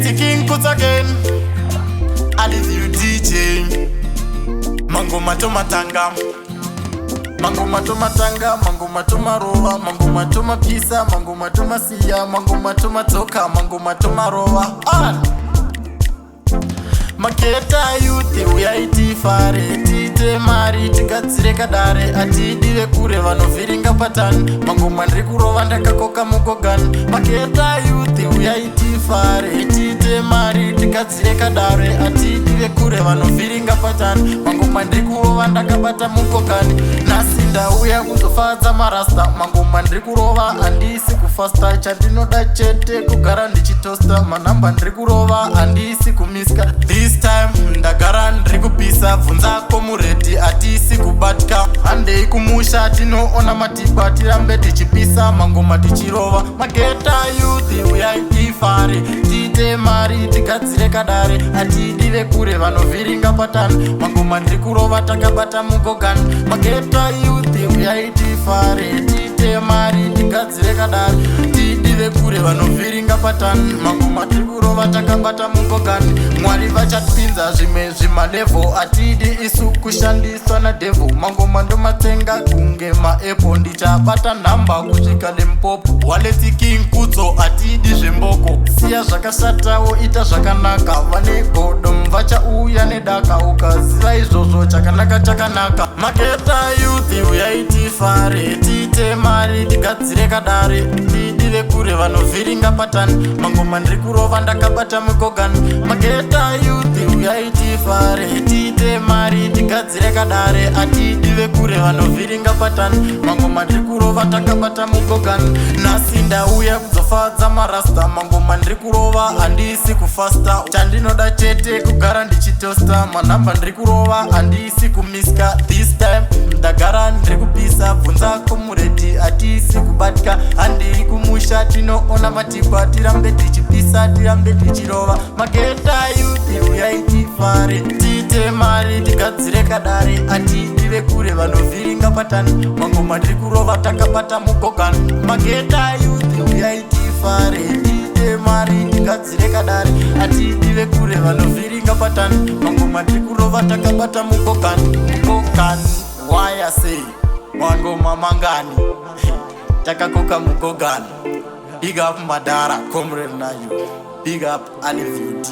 It's a king puts again. I leave you DJ. Mango matomatanga. Mango matomatanga, mango matomarova, mango matomapisa, mango matomasiya, mango matomatoka, mango matomarova. On. Maketa yuti uyaiti fare tite mari tigadzire kadare atidive kure vanovhiringa patani mango mandiri kurova ndakakoka mugogani. Maketa yuti uyaiti fare tite mari tigadzire kadare atidive kure vanovhiringa patani mango mandiri kurova ndakabata mugogani. Nasi ndauya kuzofadza marasta mango mandiri kurova handisi kufasta chandinoda chete kugara ndichitosta manamba ndiri kurova handisi kumiska. This time ndagara ndiri kupisa bvunzako muredi atisi kubatka handei kumusha tinoona matipa tirambe tichipisa mangoma tichirova. Maketa youth uyai tifare tiite mari tigadzire kadare atidive kure vanovhiringa patani mangoma ndiri kurova takabata mugogani. Maketa youth uyai tifare tiite mari tigadzire kadare tidive kure vanovhiringa patani mangoma ndiri kurova takabata mugogani. Mwari vachatipinza zvimwe zvimalevo atidi isu kushandiswa nadevhu mangoma ndomatsenga kunge maapple ndichabata nhamba kusvika Limpopo. Waleti king kudzo atidi zvemboko siya zvakashatawo ita zvakanaka vane godom vachauya nedaka ukaziva izvozvo chakanaka chakanaka. Maketa youth uyaiti fare tiite mari tigadzire kadare tidive kure vanovhiringa patani mangoma ndiri kurova ndakabata mugogani. Maketa youth uyaiti fare tiite mari tigadzire kadare atidive kure vanovhiringa patani mangoma ndiri kurova takabata mugogani. Nasi ndauya kuzofadza marasta mangoma ndiri kurova handisi kufasta chandinoda chete kugara ndichitosta manamba ndiri kurova handisi kumiska. This time ndagara ndiri kupisa bvunzako muredi atisi kubatka handiri kumusha tinoona matipa tirambe tichipisa tirambe tichirova. Maketa youth uyaiti fare tiite mari tigadzire kadare atidive kure vanovhiringa patani mangoma ndiri kurova takabata mugogani. Maketa youth uyaiti fare tiite mari tigadzire kadare atidive kure vanovhiringa patani mangoma ndiri kurova takabata mugogani. Mugogani waya sei mangoma mangani takakoka mugogani. Big up Madara, comrade Nayu. Big up Alif UD.